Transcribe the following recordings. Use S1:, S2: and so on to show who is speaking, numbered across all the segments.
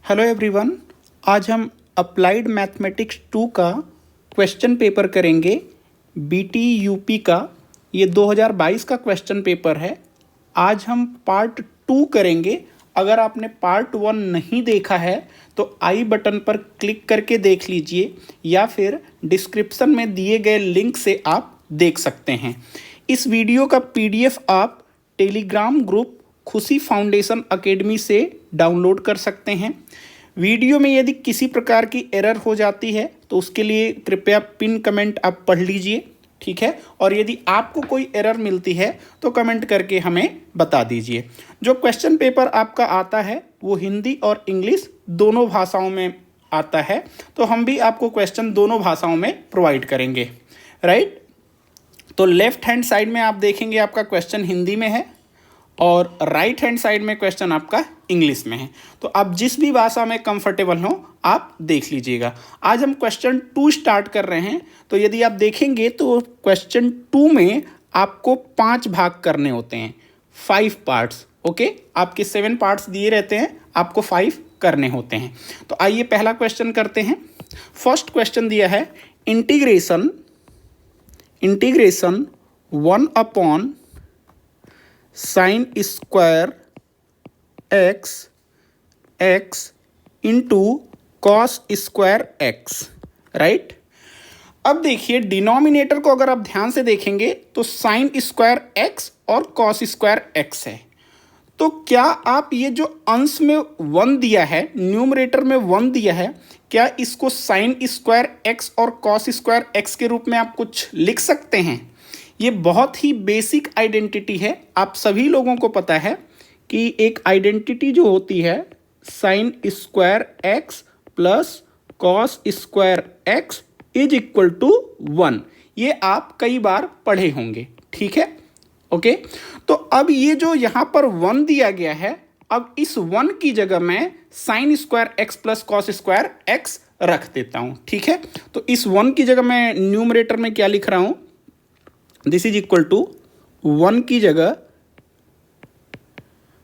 S1: Hello everyone. आज हम applied mathematics 2 का क्वेश्चन पेपर करेंगे बीटी यूपी का। ये 2022 का क्वेश्चन पेपर है। आज हम पार्ट 2 करेंगे। अगर आपने पार्ट 1 नहीं देखा है तो आई बटन पर क्लिक करके देख लीजिए या फिर डिस्क्रिप्शन में दिए गए लिंक से आप देख सकते हैं। इस वीडियो का पीडीएफ आप टेलीग्राम ग्रुप खुशी फाउंडेशन एकेडमी से डाउनलोड कर सकते हैं। वीडियो में यदि किसी प्रकार की एरर हो जाती है तो उसके लिए कृपया पिन कमेंट आप पढ़ लीजिए, ठीक है। और यदि आपको कोई एरर मिलती है तो कमेंट करके हमें बता दीजिए। जो क्वेश्चन पेपर आपका आता है वो हिंदी और इंग्लिश दोनों भाषाओं में आता है, तो हम भी आपको क्वेश्चन दोनों भाषाओं में प्रोवाइड करेंगे, राइट। तो लेफ्ट हैंड साइड में आप देखेंगे आपका क्वेश्चन हिंदी में है और राइट हैंड साइड में क्वेश्चन आपका इंग्लिश में है। तो आप जिस भी भाषा में कंफर्टेबल हो आप देख लीजिएगा। आज हम क्वेश्चन 2 स्टार्ट कर रहे हैं। तो यदि आप देखेंगे तो क्वेश्चन 2 में आपको 5 भाग करने होते हैं, 5 पार्ट्स। ओके, आपके 7 पार्ट्स दिए रहते हैं, आपको 5 करने होते हैं। तो आइए पहला क्वेश्चन करते हैं। फर्स्ट क्वेश्चन दिया है integration 1 upon sine square x into cos square x, right. अब देखिए डिनोमिनेटर को अगर आप ध्यान से देखेंगे तो साइन स्क्वायर एक्स और कॉस स्क्वायर एक्स है। तो क्या आप ये जो अंश में 1 दिया है, न्यूमरेटर में 1 दिया है, क्या इसको साइन स्क्वायर एक्स और कॉस स्क्वायर एक्स के रूप में आप कुछ लिख सकते हैं? ये बहुत ही बेसिक आइडेंटिटी है। आप सभी लोगों को पता है कि एक आइडेंटिटी जो होती है sine square x plus cos square x is equal to 1। ये आप कई बार पढ़े होंगे, ठीक है। ओके, तो अब ये जो यहाँ पर 1 दिया गया है, अब इस 1 की जगह मैं sign square x plus cos square x रख देता हूँ, ठीक है। तो इस 1 की जगह मैं न्यूमरेटर में क्या लिख रहा हूँ, दिस इज इक्वल टू 1 की जगह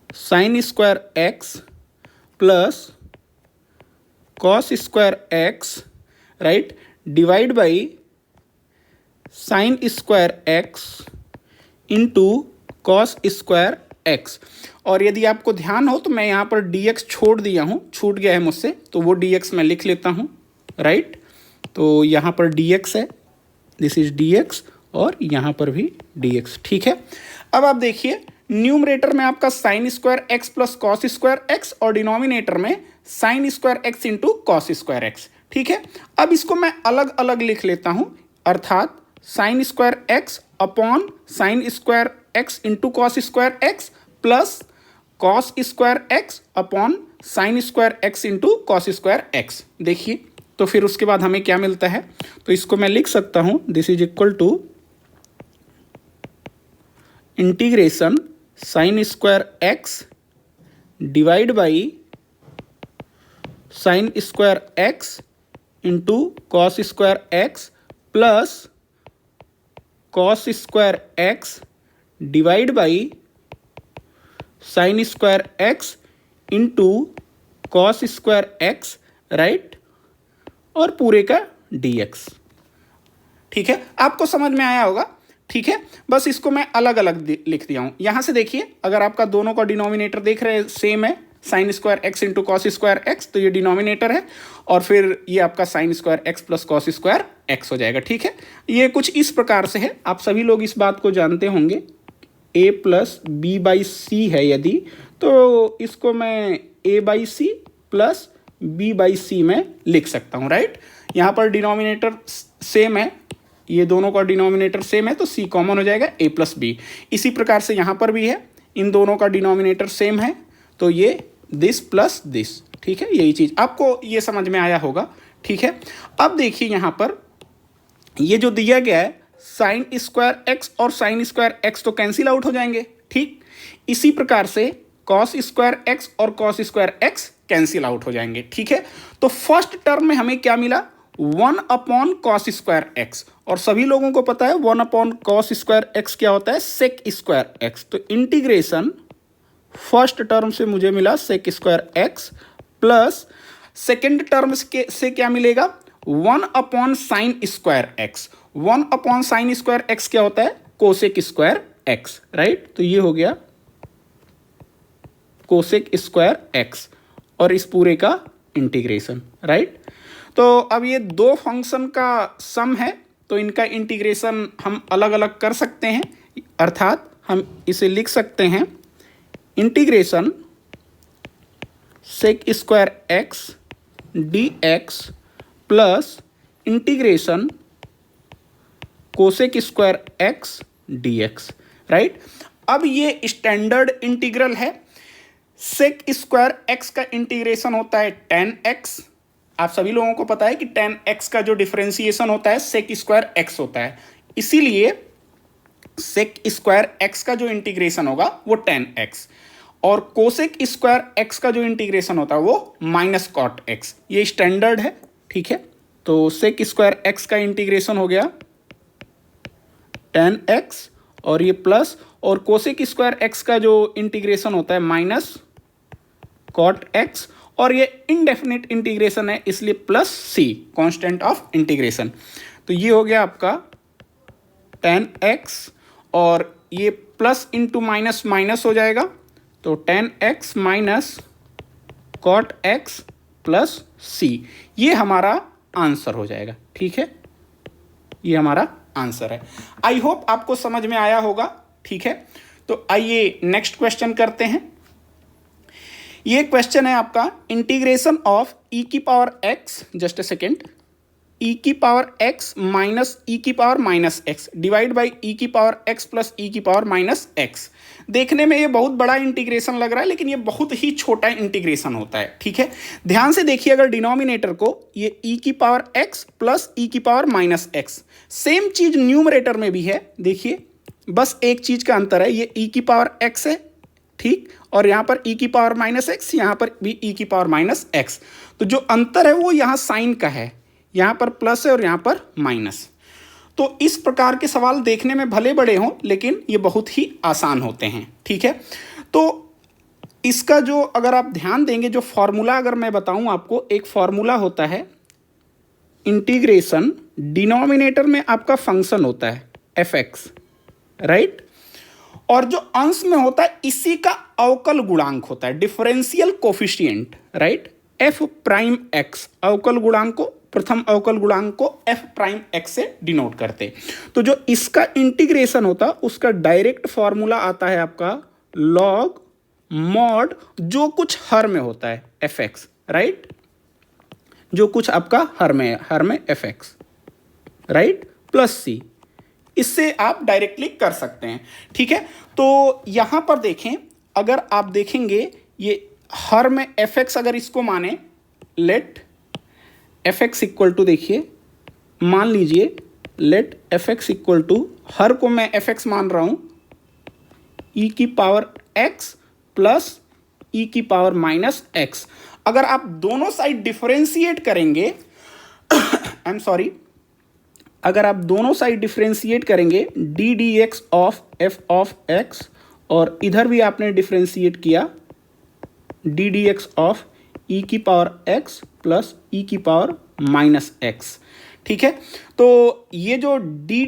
S1: sign square x plus cos square x, right, divide by sine square x into cos square x. और यदि आपको ध्यान हो तो मैं यहाँ पर dx छोड़ दिया हूँ, छूट गया है मुझसे, तो वो dx मैं लिख लेता हूँ, राइट। तो यहाँ पर dx है, दिस इज dx, और यहाँ पर भी dx, ठीक है। अब आप देखिए न्यूमरेटर में आपका sign square x plus cos square x और डिनोमिनेटर में sign square x into cos square x, ठीक है। अब इसको मैं अलग अलग लिख लेता हूँ, अर्थात sign square x upon sign square x into cos square x plus cos square x upon sign square x into cos square x. देखिए तो फिर उसके बाद हमें क्या मिलता है, तो इसको मैं लिख सकता हूँ, this is equal to integration sine square x divide by sine square x into cos square x plus cos square x divide by sine square x into cos square x, right, और पूरे का dx, ठीक है। आपको समझ में आया होगा, ठीक है। बस इसको मैं अलग अलग लिख दिया हूं। यहां से देखिए अगर आपका दोनों का डिनोमिनेटर देख रहे हैं सेम है, sine square x into cos square x, तो ये डिनोमिनेटर है और फिर ये आपका sign square x plus cos square x हो जाएगा, ठीक है। ये कुछ इस प्रकार से है, आप सभी लोग इस बात को जानते होंगे। a plus B by C है यदि, तो इसको मैं a by C plus B by C में लिख सकता हूँ, राइट। यहाँ पर डिनोमिनेटर सेम है, ये दोनों का डिनोमिनेटर सेम है तो c कॉमन हो जाएगा, a प्लस बी। इसी प्रकार से यहाँ पर भी है, इन दोनों का डिनोमिनेटर सेम है तो ये दिस प्लस दिस, ठीक है। यही चीज़ आपको ये समझ में आया होगा, ठीक है। अब देखिए यहाँ पर ये जो दिया गया है साइन स्क्वायर एक्स और साइन स्क्वायर एक्स तो कैंसिल आउट हो जाएंगे, ठीक। इसी प्रकार से कॉस स्क्वायर एक्स और cos square x cancel out हो जाएंगे, ठीक है। तो फर्स्ट टर्म में हमें क्या मिला, 1 अपॉन कॉस स्क्वायर एक्स, और सभी लोगों को पता है 1 अपॉन कॉस स्क्वायर एक्स क्या होता है, सेक स्क्वायर एक्स। तो इंटीग्रेशन फर्स्ट टर्म से मुझे मिला sec square x plus second term से क्या मिलेगा, 1/sin²x। 1/sin² क्या होता है, cosec²x, राइट। तो ये हो गया cosec²x और इस पूरे का इंटीग्रेशन, राइट। तो अब ये दो फंक्शन का सम है, तो इनका इंटीग्रेशन हम अलग अलग कर सकते हैं, अर्थात हम इसे लिख सकते हैं integration sec²x dx plus integration cosec²x dx, right. अब ये स्टैंडर्ड इंटीग्रल है। sec²x का इंटीग्रेशन होता है tan x। आप सभी लोगों को पता है कि tan x का जो डिफरेंशिएशन होता है sec²x होता है, इसीलिए sec²x का जो इंटीग्रेशन होगा वो tan x, और cosec²x का जो इंटीग्रेशन होता है वो -cot x। ये स्टैंडर्ड है, ठीक है। तो sec²x का इंटीग्रेशन हो गया tan x और ये प्लस, और cosec²x का जो इंटीग्रेशन होता है -cot x, और ये इनडेफिनिट इंटीग्रेशन है इसलिए plus c, constant of integration. तो ये हो गया आपका tan x और ये प्लस इंटू माइनस माइनस हो जाएगा, तो tan x minus cot x plus c, ये हमारा आंसर हो जाएगा, ठीक है। ये हमारा आंसर है। आई होप आपको समझ में आया होगा, ठीक है। तो आइए नेक्स्ट क्वेश्चन करते हैं। ये क्वेश्चन है आपका integration of e⁻x, just a second, e⁻x minus e⁻x divide by e⁻x plus e⁻x। देखने में ये बहुत बड़ा इंटीग्रेशन लग रहा है, लेकिन ये बहुत ही छोटा इंटीग्रेशन होता है, ठीक है। ध्यान से देखिए, अगर डिनोमिनेटर को ये e⁻x प्लस e⁻x, सेम चीज न्यूमरेटर में भी है, देखिए बस एक चीज का अंतर है, ये e⁻x है, ठीक, और यहाँ पर e⁻x, यहाँ पर भी e⁻x। तो जो अंतर है वो यहाँ साइन का है, यहाँ पर प्लस है और यहाँ पर माइनस। तो इस प्रकार के सवाल देखने में भले बड़े हों, लेकिन ये बहुत ही आसान होते हैं, ठीक है। तो इसका जो अगर आप ध्यान देंगे, जो फॉर्मूला अगर मैं बताऊं आपको, एक फॉर्मूला होता है इंटीग्रेशन, डिनोमिनेटर में आपका फंक्शन होता है fx, राइट, और जो अंश में होता है इसी का अवकल गुणांक होता है, डिफरेंशियल कोफिशिएंट, राइट, f'(x), अवकल गुणांक को, प्रथम अवकल गुणांक को f'(x) से डिनोट करते। तो जो इसका इंटीग्रेशन होता है उसका डायरेक्ट फॉर्मूला आता है आपका log mod जो कुछ हर में होता है fx, राइट, जो कुछ आपका हर में fx, राइट, प्लस c। इससे आप डायरेक्टली कर सकते हैं, ठीक है। तो यहां पर देखें, अगर आप देखेंगे ये हर में fx, अगर इसको माने, लेट fx इक्वल टू, देखिए मान लीजिए लेट fx इक्वल टू, हर को मैं fx मान रहा हूं e⁻x प्लस e⁻x। अगर आप दोनों साइड डिफरेंशिएट करेंगे आई एम सॉरी, अगर आप दोनों साइड डिफरेंशिएट करेंगे d dx of f of x, और इधर भी आपने डिफरेंशिएट किया d dx of e⁻x plus e⁻x, ठीक है। तो ये जो d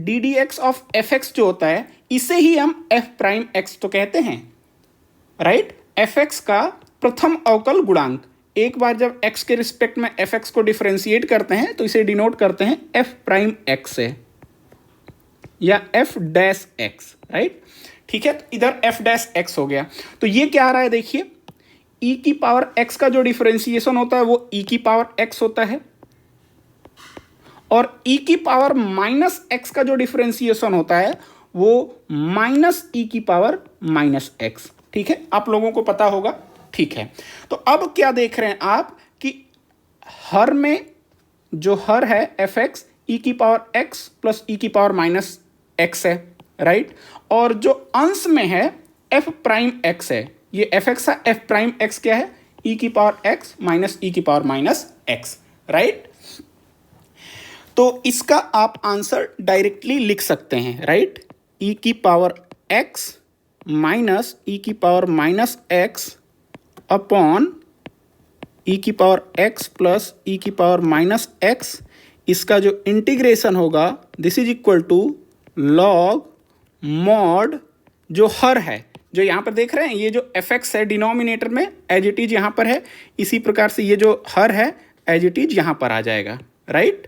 S1: dx ऑफ fx जो होता है, इसे ही हम f'(x) तो कहते हैं, राइट, fx का प्रथम अवकल गुणांक। एक बार जब x के रिस्पेक्ट में fx को डिफरेंशिएट करते हैं तो इसे डिनोट करते हैं f'(x) से, या f'(x), राइट, ठीक है। तो इधर f'(x) हो गया। तो ये क्या आ रहा है, देखिए e⁻x का जो डिफरेंशिएशन होता है वो e⁻x होता है, और e⁻x का जो डिफरेंशिएशन होता है वो -e⁻x, ठीक है। आप लोगों को पता होगा, ठीक है। तो अब क्या देख रहे हैं आप कि हर में जो हर है fx e⁻x प्लस e⁻x है, राइट, और जो अंश में है f'(x) है, ये fx है, f'(x) क्या है, e⁻x माइनस e⁻x, राइट। तो इसका आप आंसर डायरेक्टली लिख सकते हैं, right, e⁻x minus e⁻x upon ई की पावर एक्स प्लस ई की पावर माइनस एक्स, इसका जो इंटीग्रेशन होगा this is equal to log mod जो हर है, जो यहाँ पर देख रहे हैं ये जो एफ एक्स है डिनोमिनेटर में एज इट इज यहाँ पर है, इसी प्रकार से ये जो हर है एज इट इज यहाँ पर आ जाएगा, राइट।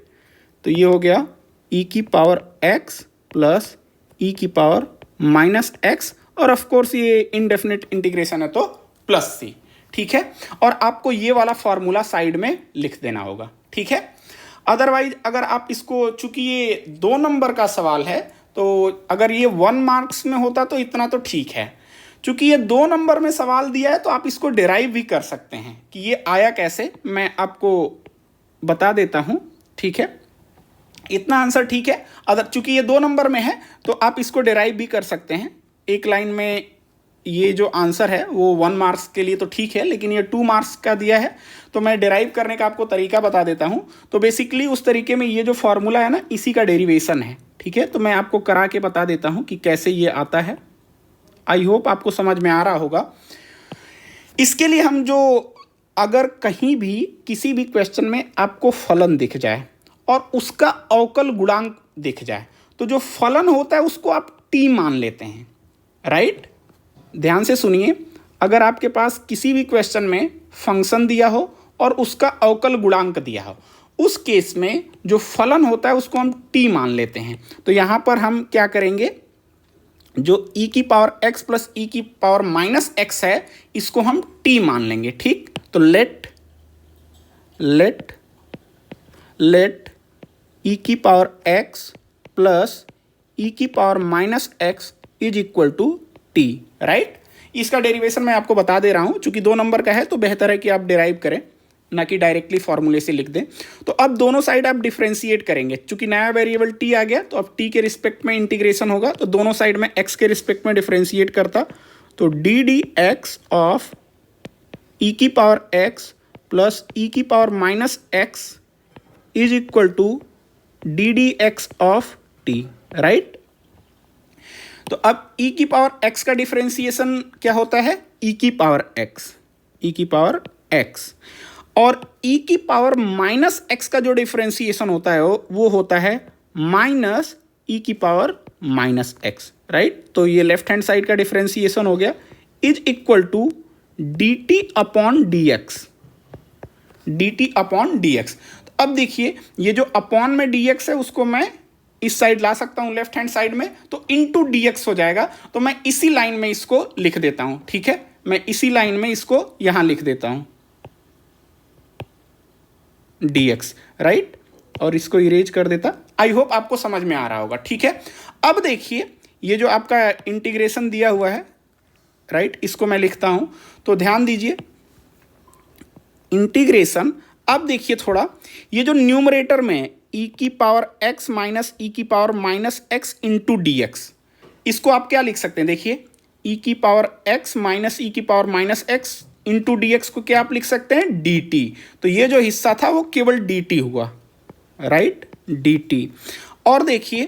S1: तो ये हो गया ई की पावर एक्स प्लस ई की पावर माइनस एक्स, और ऑफ कोर्स ये इनडेफिनिट इंटीग्रेशन है तो प्लस सी, ठीक है। और आपको ये वाला फॉर्मूला साइड में लिख देना होगा, ठीक है। अदरवाइज अगर आप इसको, चूंकि ये 2 नंबर का सवाल है, तो अगर ये 1 मार्क्स में होता तो इतना तो ठीक है, चूंकि ये 2 नंबर में सवाल दिया है तो आप इसको डिराइव भी कर सकते हैं कि ये आया कैसे, मैं आपको बता देता हूं, ठीक है। इतना आंसर ठीक है। अगर चूंकि ये 2 नंबर में है तो आप इसको डिराइव भी कर सकते हैं एक लाइन में। ये जो आंसर है वो 1 मार्क्स के लिए तो ठीक है, लेकिन ये 2 मार्क्स का दिया है, तो मैं डिराइव करने का आपको तरीका बता देता हूं। तो बेसिकली उस तरीके में ये जो फॉर्मूला है ना, इसी का डेरिवेशन है, ठीक है। तो मैं आपको करा के बता देता हूं कि कैसे ये आता है। आई होप आपको समझ में आ रहा होगा। इसके लिए हम जो, अगर कहीं भी किसी भी क्वेश्चन में आपको फलन दिख जाए और उसका अवकल गुणांक दिख जाए, तो जो फलन होता है उसको आप टी मान लेते हैं, राइट। ध्यान से सुनिए, अगर आपके पास किसी भी क्वेश्चन में फंक्शन दिया हो और उसका अवकल गुणांक दिया हो, उस केस में जो फलन होता है उसको हम टी मान लेते हैं। तो यहाँ पर हम क्या करेंगे, जो e की पावर x प्लस ई की पावर माइनस एक्स है, इसको हम t मान लेंगे, ठीक। तो लेट e की पावर x प्लस ई की power minus x is equal to t, right. इसका डेरिवेशन मैं आपको बता दे रहा हूं, चूंकि 2 नंबर का है तो बेहतर है कि आप डिराइव करें, ना कि डायरेक्टली फॉर्मूले से लिख दें। तो अब दोनों साइड आप डिफ्रेंशिएट करेंगे, चूंकि नया वेरिएबल t आ गया तो अब t के रिस्पेक्ट में इंटीग्रेशन होगा, तो दोनों साइड में x के रिस्पेक्ट में डिफ्रेंशिएट करता, तो d d x of e की पावर x प्लस ई की power minus x is equal to d d x of t, right. तो अब e की पावर x का डिफरेंशिएशन क्या होता है, e की पावर x, और e की पावर माइनस x का जो डिफरेंशिएशन होता है वो होता है माइनस e की पावर माइनस x, राइट। तो ये लेफ्ट हैंड साइड का डिफरेंशिएशन हो गया, is equal to dt upon dx। तो अब देखिए, ये जो अपॉन में dx है उसको मैं इस साइड ला सकता हूं लेफ्ट हैंड साइड में, तो इनटू dx हो जाएगा। तो मैं इसी लाइन में इसको लिख देता हूं, ठीक है। मैं इसी लाइन में इसको यहां लिख देता हूं dx, राइट, और इसको इरेज कर देता। आई होप आपको समझ में आ रहा होगा, ठीक है। अब देखिए, ये जो आपका इंटीग्रेशन दिया हुआ है, राइट, इसको मैं लिखता हूं। तो ध्यान दीजिए, इंटीग्रेशन, अब देखिए थोड़ा, ये जो न्यूमरेटर में e की पावर x माइनस ई की power minus x into D x, इसको आप क्या लिख सकते हैं, देखिए e की पावर x माइनस ई की power minus x into D x को क्या आप लिख सकते हैं, dt। तो ये जो हिस्सा था वो केवल dt हुआ, राइट, dt। और देखिए,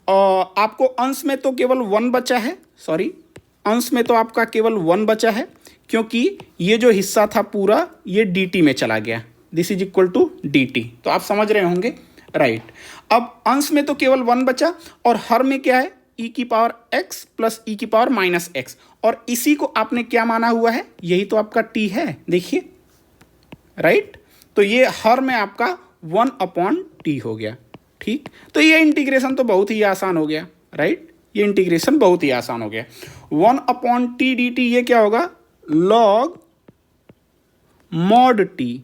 S1: आपको अंश में तो केवल 1 बचा है, सॉरी, अंश में तो आपका केवल 1 बचा है, क्योंकि ये जो हिस्सा था पूरा ये dt में चला गया, this is equal to dt। तो आप समझ रहे होंगे, राइट। अब अंश में तो केवल 1 बचा, और हर में क्या है, e की पावर x प्लस ई की पावर माइनस एक्स, और इसी को आपने क्या माना हुआ है, यही तो आपका t है, देखिए, राइट। तो ये हर में आपका 1 अपॉन टी हो गया, ठीक। तो ये इंटीग्रेशन तो बहुत ही आसान हो गया, राइट, ये इंटीग्रेशन बहुत ही आसान हो गया। 1 अपॉन टी डी टी, ये क्या होगा, लॉग मॉड टी,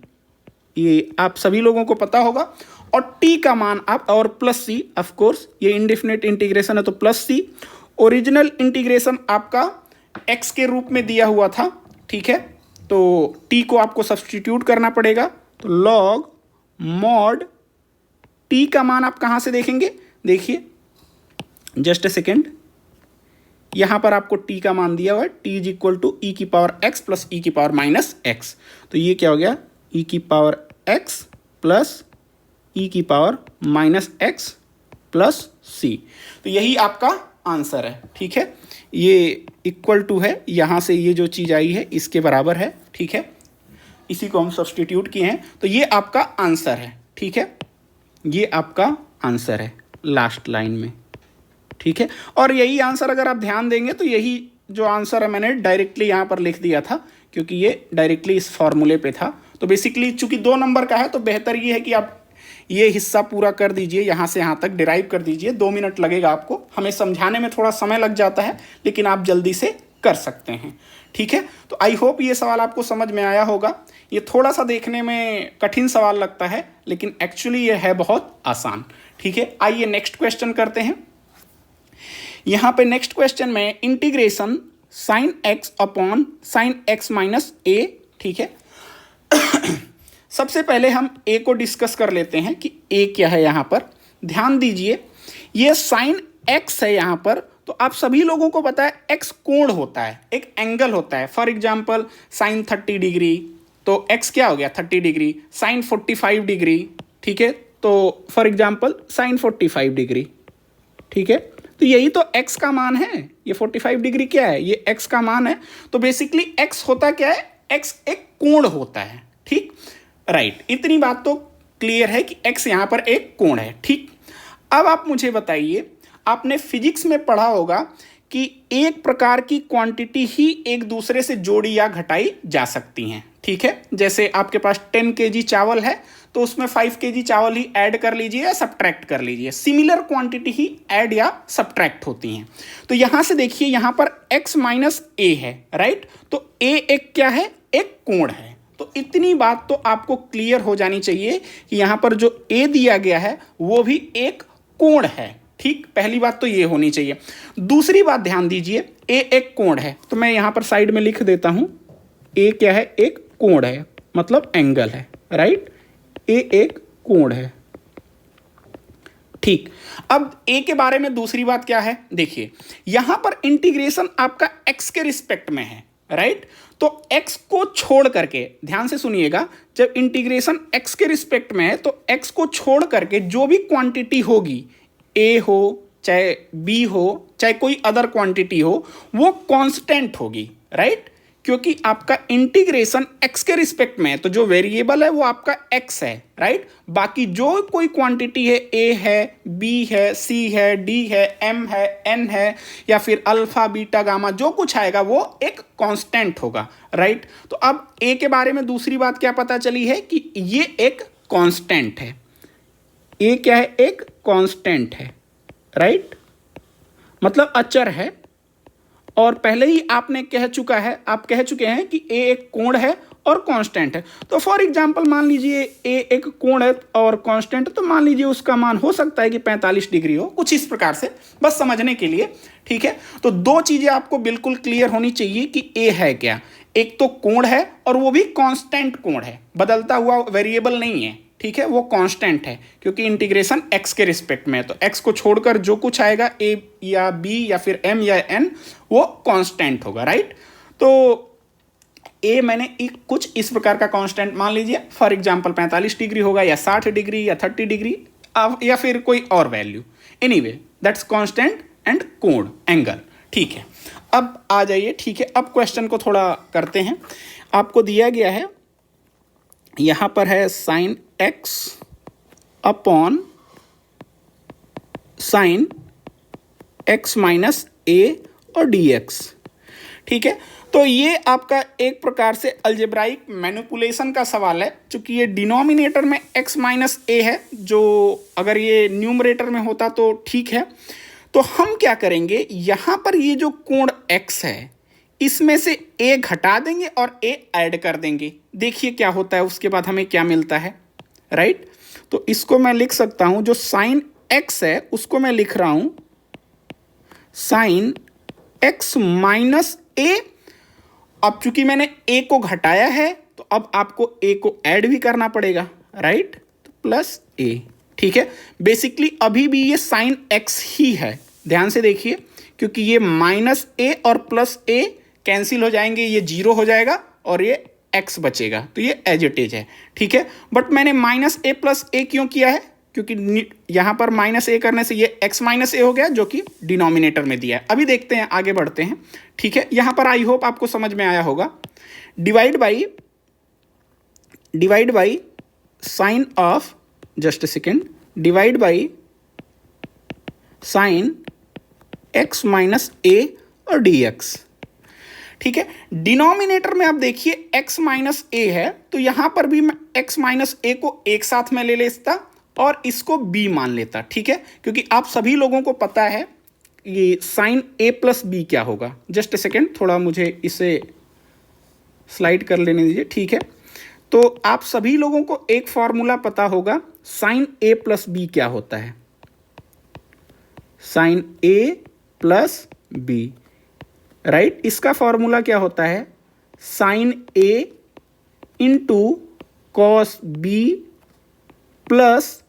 S1: ये आप सभी लोगों को पता होगा। और t का मान आप, और प्लस सी, ऑफ कोर्स ये इंडेफिनिट इंटीग्रेशन है तो प्लस सी। ओरिजिनल इंटीग्रेशन आपका x के रूप में दिया हुआ था, ठीक है। तो t को आपको सब्स्टिट्यूट करना पड़ेगा, तो लॉग मॉड t का मान आप कहाँ से देखेंगे, देखिए, जस्ट ए सेकेंड, यहाँ पर आपको t का मान दिया हुआ है, t इज इक्वल टू ई की पावर x प्लस ई की पावर माइनस एक्स। तो ये क्या हो गया, ई की पावर x प्लस ई की पावर माइनस एक्स प्लस सी। तो यही आपका आंसर है, ठीक है। ये इक्वल टू है, यहाँ से ये जो चीज़ आई है इसके बराबर है, ठीक है। इसी को हम सब्सटीट्यूट किए हैं, तो ये आपका आंसर है। ठीक है, ये आपका आंसर है लास्ट लाइन में। ठीक है, और यही आंसर अगर आप ध्यान देंगे तो यही जो आंसर है मैंने डायरेक्टली यहाँ पर लिख दिया था, क्योंकि ये डायरेक्टली इस फॉर्मूले पे था। तो बेसिकली चूंकि 2 नंबर का है तो बेहतर ये है कि आप ये हिस्सा पूरा कर दीजिए, यहाँ से यहाँ तक डिराइव कर दीजिए। 2 मिनट लगेगा आपको, हमें समझाने में थोड़ा समय लग जाता है, लेकिन आप जल्दी से कर सकते हैं। ठीक है, तो आई होप ये सवाल आपको समझ में आया होगा। ये थोड़ा सा देखने में कठिन सवाल लगता है, लेकिन एक्चुअली ये है बहुत आसान। ठीक है, आइए नेक्स्ट क्वेश्चन करते हैं। यहाँ पे नेक्स्ट क्वेश्चन में integration sine x upon sine x minus a. ठीक है, सबसे पहले हम ए को डिस्कस कर लेते हैं कि ए क्या है। यहाँ पर ध्यान दीजिए, ये साइन एक्स है यहाँ पर, तो आप सभी लोगों को पता है एक्स कोण होता है, एक एंगल होता है। फॉर एग्जाम्पल साइन 30 डिग्री, तो एक्स क्या हो गया 30 डिग्री। साइन 45 डिग्री, ठीक है, तो फॉर एग्जाम्पल साइन 45 डिग्री। ठीक है, तो यही तो x का मान है, ये 45 डिग्री क्या है, ये x का मान है। तो बेसिकली x होता क्या है, x एक कोण होता है। ठीक, राइट, इतनी बात तो क्लियर है कि x यहाँ पर एक कोण है। ठीक, अब आप मुझे बताइए, आपने फिजिक्स में पढ़ा होगा कि एक प्रकार की क्वांटिटी ही एक दूसरे से जोड़ी या घटाई जा सकती हैं। ठीक है, जैसे आपके पास 10 kg चावल है, तो उसमें 5 kg चावल ही ऐड कर लीजिए या सब्ट्रैक्ट कर लीजिए। सिमिलर क्वांटिटी ही ऐड या सब्ट्रैक्ट होती हैं। तो यहां से देखिए, यहां पर x माइनस ए है, राइट। तो a एक क्या है, एक कोण है। तो इतनी बात तो आपको क्लियर हो जानी चाहिए कि यहां पर जो a दिया गया है वो भी एक कोण है। ठीक, पहली बात तो ये होनी चाहिए। दूसरी बात ध्यान दीजिए, a एक कोण है, तो मैं यहां पर साइड में लिख देता हूं, a क्या है, एक कोण है, मतलब एंगल है, राइट। a एक कोण है। ठीक, अब a के बारे में दूसरी बात क्या है, देखिए यहां पर इंटीग्रेशन आपका x के रिस्पेक्ट में है, राइट। तो x को छोड़ करके, ध्यान से सुनिएगा, जब इंटीग्रेशन x के रिस्पेक्ट में है तो x को छोड़ करके जो भी क्वांटिटी होगी, a हो चाहे b हो चाहे कोई अदर क्वांटिटी हो, वो कांस्टेंट होगी, राइट। क्योंकि आपका इंटीग्रेशन x के रिस्पेक्ट में है, तो जो वेरिएबल है वो आपका x है, राइट। बाकी जो कोई क्वांटिटी है, a है, b है, c है, d है, m है, n है, या फिर अल्फा बीटा गामा, जो कुछ आएगा वो एक कांस्टेंट होगा, राइट। तो अब a के बारे में दूसरी बात क्या पता चली है कि ये एक कांस्टेंट है। a क्या है, एक कांस्टेंट है, राइट, मतलब अचर है। और पहले ही आपने कह चुका है, आप कह चुके हैं कि a एक कोण है और कांस्टेंट है। तो फॉर एग्जांपल मान लीजिए a एक कोण है और कांस्टेंट, तो मान लीजिए उसका मान हो सकता है कि 45 डिग्री हो, कुछ इस प्रकार से, बस समझने के लिए। ठीक है, तो 2 चीजें आपको बिल्कुल क्लियर होनी चाहिए कि a है क्या, एक तो कोण है और वो भी कांस्टेंट कोण है, बदलता हुआ वेरिएबल नहीं है। ठीक है, वो कांस्टेंट है क्योंकि इंटीग्रेशन x के रिस्पेक्ट में है। तो x को छोड़कर जो कुछ आएगा, a या b या फिर m या n, वो कांस्टेंट होगा, राइट। तो a मैंने कुछ इस प्रकार का कांस्टेंट मान लीजिए, फॉर एग्जांपल 45 डिग्री होगा या 60 डिग्री या 30 डिग्री या फिर कोई और value. Anyway that's constant and कोण, एंगल। ठीक है, अब आ जाइए। ठीक है, अब क्वेश्चन को थोड़ा करते हैं। आपको दिया गया है, यहां पर है sine x upon sine x minus a और dx। ठीक है, तो ये आपका एक प्रकार से अलजेब्राइक मैनिपुलेशन का सवाल है। चूंकि ये डिनोमिनेटर में x माइनस ए है, जो अगर ये न्यूमरेटर में होता तो ठीक है। तो हम क्या करेंगे, यहां पर ये जो कोण x है, इसमें से a घटा देंगे और a ऐड कर देंगे। देखिए क्या होता है, उसके बाद हमें क्या मिलता है, राइट। तो इसको मैं लिख सकता हूं, जो साइन x है उसको मैं लिख रहा हूं साइन x माइनस ए। अब चूंकि मैंने a को घटाया है तो अब आपको a को ऐड भी करना पड़ेगा, राइट, तो प्लस a। ठीक है, बेसिकली अभी भी ये साइन x ही है, ध्यान से देखिए, क्योंकि ये माइनस a और प्लस a कैंसिल हो जाएंगे, ये 0 हो जाएगा और ये x बचेगा, तो ये एज इट इज है। ठीक है, बट मैंने माइनस a प्लस a क्यों किया है, क्योंकि यहां पर माइनस a करने से ये x माइनस a हो गया, जो कि डिनोमिनेटर में दिया है। अभी देखते हैं, आगे बढ़ते हैं। ठीक है, यहां पर आई होप आपको समझ में आया होगा। Divide by divide by sine of, just second, divide by sine x minus a और dx। ठीक है, डिनोमिनेटर में आप देखिए x माइनस ए है, तो यहां पर भी मैं x माइनस ए को एक साथ में ले लेता और इसको b मान लेता। ठीक है, क्योंकि आप सभी लोगों को पता है ये साइन a प्लस बी क्या होगा। जस्ट सेकेंड, थोड़ा मुझे इसे स्लाइड कर लेने दीजिए। ठीक है, तो आप सभी लोगों को एक फॉर्मूला पता होगा, साइन a प्लस बी क्या होता है, sine a plus B, right. इसका फॉर्मूला क्या होता है, sine a into cos B plus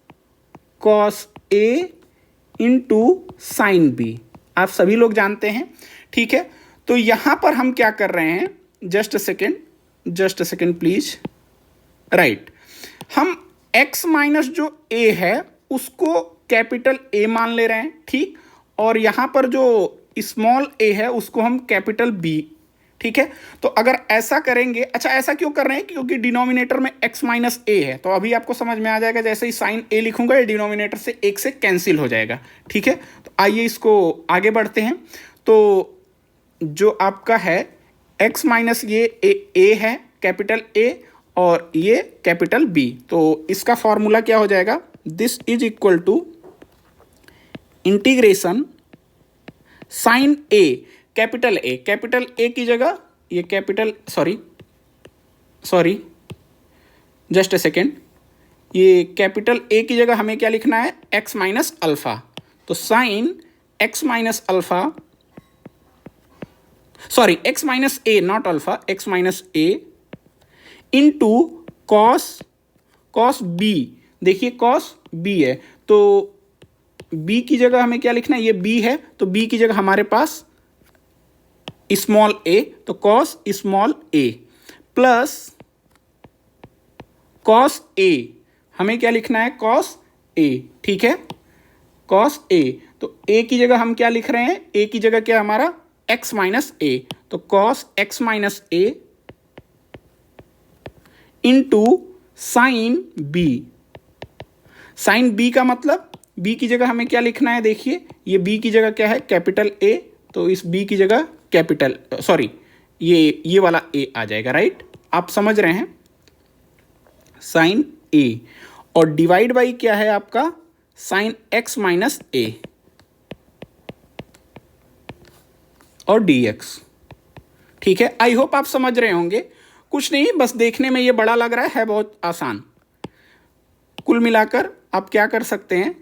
S1: cos a into sine B, आप सभी लोग जानते हैं। ठीक है, तो यहां पर हम क्या कर रहे हैं, जस्ट सेकेंड प्लीज, राइट। हम x माइनस जो a है उसको कैपिटल A मान ले रहे हैं। ठीक, और यहां पर जो स्मॉल a है उसको हम कैपिटल B। ठीक है, तो अगर ऐसा करेंगे, अच्छा ऐसा क्यों कर रहे हैं, क्योंकि डिनोमिनेटर में x माइनस ए है, तो अभी आपको समझ में आ जाएगा, जैसे ही साइन a लिखूंगा ये डिनोमिनेटर से एक से कैंसिल हो जाएगा। ठीक है, तो आइए इसको आगे बढ़ते हैं। तो जो आपका है x माइनस ये a है कैपिटल A और ये कैपिटल B, तो इसका फॉर्मूला क्या हो जाएगा, this is equal to integration sine A, capital A की जगह ये capital sorry just a second, ये कैपिटल A की जगह हमें क्या लिखना है, x माइनस अल्फा। तो sine x minus alpha, sorry x minus A, not alpha, x minus A into cos B. देखिए कॉस b है, तो b की जगह हमें क्या लिखना है, ये b है, तो b की जगह हमारे पास स्मॉल a, तो cos small a plus cos a, हमें क्या लिखना है, कॉस a। ठीक है, कॉस a, तो a की जगह हम क्या लिख रहे हैं, a की जगह क्या हमारा x माइनस a, तो cos x minus a into sine b। Sine b का मतलब b की जगह हमें क्या लिखना है, देखिए ये b की जगह क्या है, कैपिटल A, तो इस b की जगह कैपिटल सॉरी ये वाला a आ जाएगा, राइट। आप समझ रहे हैं, साइन a और डिवाइड बाई क्या है आपका, साइन x माइनस a और dx। ठीक है, आई होप आप समझ रहे होंगे। कुछ नहीं, बस देखने में ये बड़ा लग रहा है बहुत आसान। कुल मिलाकर आप क्या कर सकते हैं,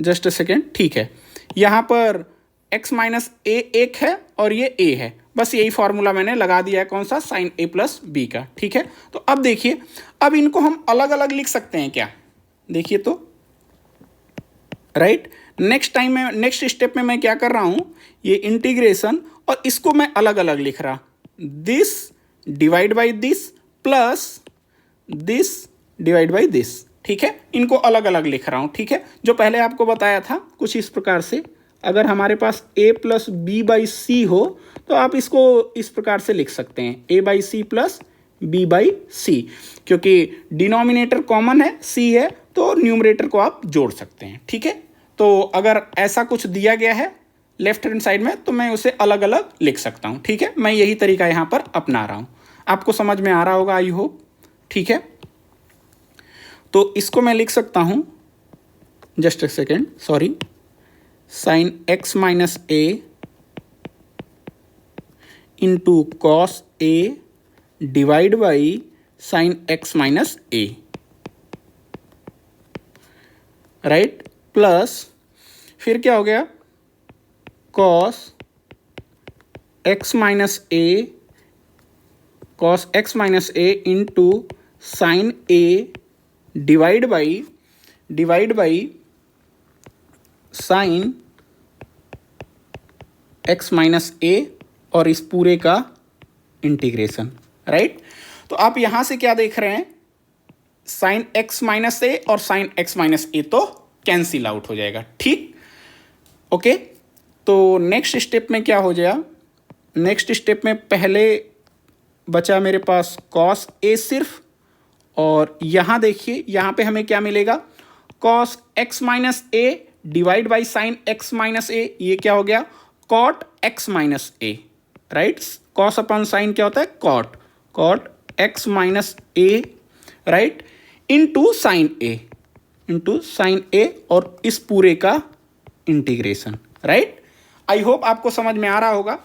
S1: जस्ट अ सेकेंड, ठीक है, यहां पर x माइनस ए एक है और ये a है, बस यही फॉर्मूला मैंने लगा दिया है, कौन सा, साइन a प्लस बी का। ठीक है, तो अब देखिए, अब इनको हम अलग अलग लिख सकते हैं क्या, देखिए तो, राइट। नेक्स्ट स्टेप में मैं क्या कर रहा हूं, ये इंटीग्रेशन, और इसको मैं अलग अलग लिख रहा, this divide by this plus this divide by this. ठीक है, इनको अलग अलग लिख रहा हूं। ठीक है, जो पहले आपको बताया था कुछ इस प्रकार से, अगर हमारे पास a प्लस बी बाई सी हो तो आप इसको इस प्रकार से लिख सकते हैं, a by C plus b by C, क्योंकि डिनोमिनेटर कॉमन है, c है, तो न्यूमरेटर को आप जोड़ सकते हैं। ठीक है, तो अगर ऐसा कुछ दिया गया है लेफ्ट हैंड साइड में तो मैं उसे अलग अलग लिख सकता हूं। ठीक है, मैं यही तरीका यहां पर अपना रहा हूं, आपको समझ में आ रहा होगा, आई होप। ठीक है, तो इसको मैं लिख सकता हूं, जस्ट एक second, sorry, sine x minus A into cos a divide by sine x minus a, right, plus फिर क्या हो गया, cos x minus A into sine a divide by sine x minus a और इस पूरे का integration, right. तो आप यहां से क्या देख रहे हैं, साइन x माइनस ए और साइन x माइनस ए तो कैंसिल आउट हो जाएगा। ठीक, ओके, तो नेक्स्ट स्टेप में क्या हो जाएगा, नेक्स्ट स्टेप में पहले बचा मेरे पास कॉस ए सिर्फ, और यहाँ देखिए, यहाँ पे हमें क्या मिलेगा, cos x minus a divide by sine x minus a, ये क्या हो गया, cot x minus a, right. Cos upon sine क्या होता है, cot, cot x minus a, right, into sine a, into sine a, और इस पूरे का इंटीग्रेशन, राइट। आई होप आपको समझ में आ रहा होगा।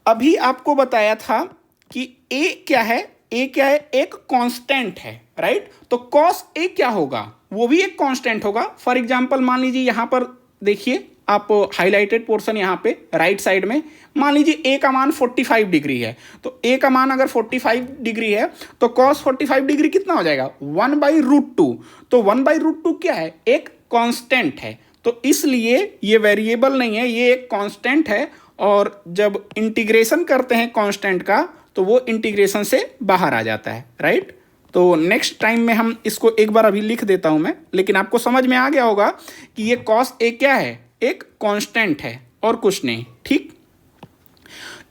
S1: अभी आपको बताया था कि ए क्या है, ए क्या है, एक कांस्टेंट है, राइट। तो कॉस ए क्या होगा, वो भी एक कांस्टेंट होगा। फॉर एग्जांपल मान लीजिए यहां पर देखिए, आप हाईलाइटेड पोर्शन यहां पे राइट साइड में, मान लीजिए ए का मान 45 डिग्री है, तो ए का मान अगर 45 डिग्री है तो कॉस 45 डिग्री कितना हो जाएगा, 1/√2। तो 1/√2 क्या है, एक कांस्टेंट है, तो इसलिए ये वेरिएबल नहीं है, ये एक कांस्टेंट है। और जब इंटीग्रेशन करते हैं कांस्टेंट का तो वो इंटीग्रेशन से बाहर आ जाता है, राइट। तो नेक्स्ट टाइम में हम इसको एक बार अभी लिख देता हूं मैं, लेकिन आपको समझ में आ गया होगा कि ये कॉस ए क्या है, एक कांस्टेंट है और कुछ नहीं, ठीक।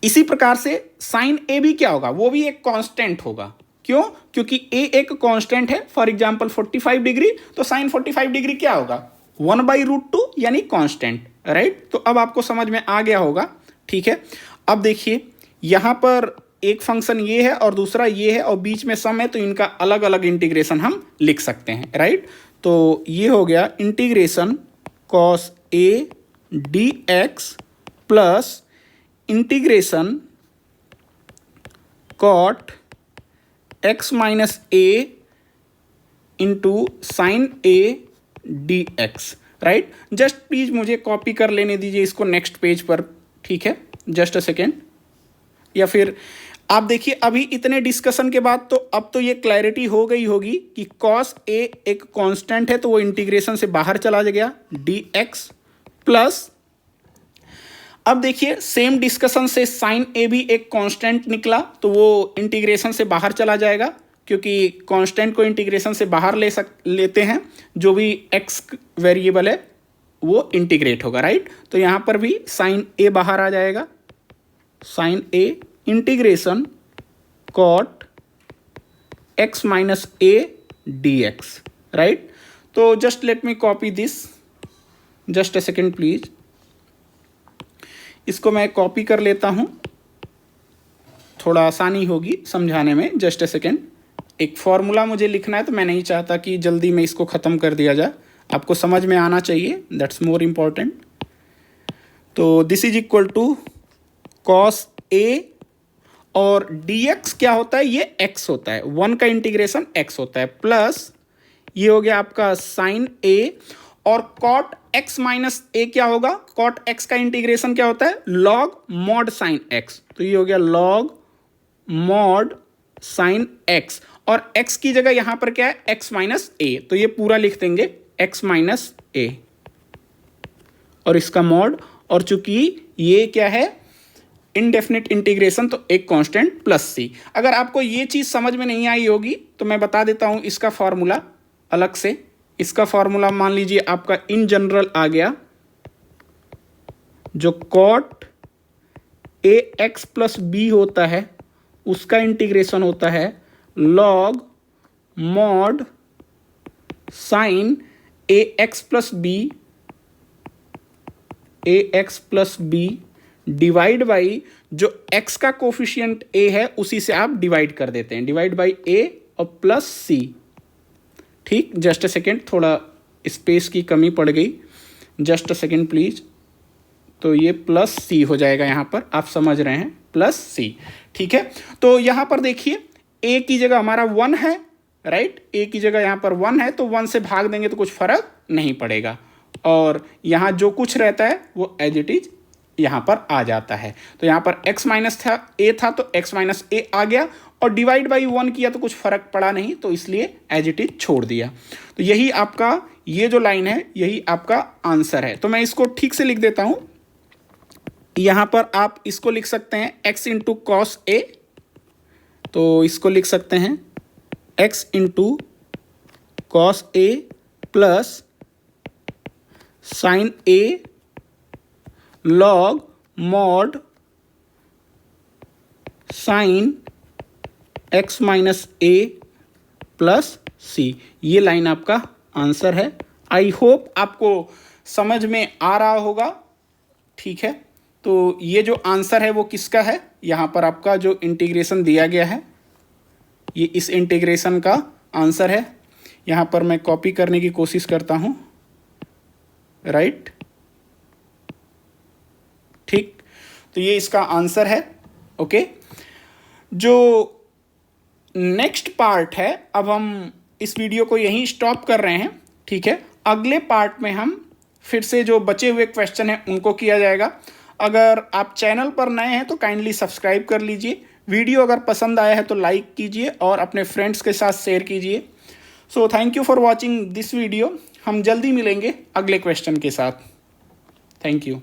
S1: इसी प्रकार से साइन ए भी क्या होगा, वो भी एक कांस्टेंट होगा। क्यों, क्योंकि ए एक कांस्टेंट है। फॉर एग्जांपल 45 डिग्री, तो साइन 45 डिग्री क्या होगा, 1/√2 यानी कांस्टेंट, राइट। तो अब आपको समझ में आ गया होगा, ठीक है। अब देखिए यहां पर एक फंक्शन ये है और दूसरा ये है और बीच में सम है, तो इनका अलग अलग इंटीग्रेशन हम लिख सकते हैं, राइट। तो ये हो गया integration cos A d x plus integration cot x minus A into sine A d x, right. Just please मुझे कॉपी कर लेने दीजिए इसको नेक्स्ट पेज पर, ठीक है, जस्ट अ सेकेंड। या फिर आप देखिए, अभी इतने डिस्कशन के बाद तो अब तो ये क्लैरिटी हो गई होगी कि कॉस ए एक कांस्टेंट है, तो वो इंटीग्रेशन से बाहर चला गया, डी एक्स प्लस, अब देखिए सेम डिस्कशन से साइन ए भी एक कांस्टेंट निकला, तो वो इंटीग्रेशन से बाहर चला जाएगा, क्योंकि कांस्टेंट को इंटीग्रेशन से बाहर लेते हैं, जो भी एक्स वेरिएबल है वो इंटीग्रेट होगा, राइट। तो यहां पर भी साइन ए बाहर आ जाएगा, sine a integration cot x minus a d x, right. तो just let me copy this, just a second please. इसको मैं कॉपी कर लेता हूं, थोड़ा आसानी होगी समझाने में, जस्ट अ सेकेंड। एक फॉर्मूला मुझे लिखना है, तो मैं नहीं चाहता कि जल्दी में इसको ख़त्म कर दिया जाए, आपको समझ में आना चाहिए, दैट्स मोर इम्पॉर्टेंट। तो this is equal to cos a, और dx क्या होता है, ये x होता है, 1 का इंटीग्रेशन x होता है, प्लस ये हो गया आपका साइन a, और कॉट x माइनस ए क्या होगा, कॉट x का इंटीग्रेशन क्या होता है, लॉग मॉड साइन x, तो ये हो गया लॉग मॉड साइन x, और x की जगह यहां पर क्या है, x माइनस ए, तो ये पूरा लिख देंगे x माइनस ए, और इसका मॉड, और चूंकि ये क्या है, इनडेफिनिट इंटीग्रेशन, तो एक कांस्टेंट प्लस सी। अगर आपको ये चीज समझ में नहीं आई होगी तो मैं बता देता हूं इसका फॉर्मूला अलग से। इसका फॉर्मूला मान लीजिए आपका इन जनरल आ गया, जो cot A x plus B होता है उसका इंटीग्रेशन होता है log mod sine A x plus B divide by जो x का कोफिशिएंट a है उसी से आप डिवाइड कर देते हैं, डिवाइड बाई a और प्लस c, ठीक। जस्ट अ सेकेंड, थोड़ा स्पेस की कमी पड़ गई, जस्ट अ सेकेंड प्लीज। तो ये प्लस c हो जाएगा, यहाँ पर आप समझ रहे हैं, प्लस c, ठीक है। तो यहाँ पर देखिए a की जगह हमारा 1 है, राइट, a की जगह यहाँ पर 1 है, तो 1 से भाग देंगे तो कुछ फर्क नहीं पड़ेगा, और यहाँ जो कुछ रहता है वो एज इट इज यहाँ पर आ जाता है। तो यहाँ पर x माइनस ए था तो x माइनस ए आ गया, और डिवाइड बाई 1 किया तो कुछ फर्क पड़ा नहीं, तो इसलिए एज इट इज छोड़ दिया। तो यही आपका ये जो लाइन है यही आपका आंसर है। तो मैं इसको ठीक से लिख देता हूं, यहाँ पर आप इसको लिख सकते हैं x इंटू कॉस ए, तो इसको लिख सकते हैं x into cos a plus sine a log mod sine x minus a plus C, ये लाइन आपका आंसर है। आई होप आपको समझ में आ रहा होगा, ठीक है। तो ये जो आंसर है वो किसका है, यहाँ पर आपका जो इंटीग्रेशन दिया गया है ये इस इंटीग्रेशन का आंसर है। यहाँ पर मैं कॉपी करने की कोशिश करता हूँ, राइट, ठीक। तो ये इसका आंसर है, ओके। जो नेक्स्ट पार्ट है, अब हम इस वीडियो को यहीं स्टॉप कर रहे हैं, ठीक है। अगले पार्ट में हम फिर से जो बचे हुए क्वेश्चन हैं उनको किया जाएगा। अगर आप चैनल पर नए हैं तो काइंडली सब्सक्राइब कर लीजिए। वीडियो अगर पसंद आया है तो लाइक कीजिए और अपने फ्रेंड्स के साथ शेयर कीजिए। So thank you for watching this video. हम जल्दी मिलेंगे अगले क्वेश्चन के साथ। Thank you.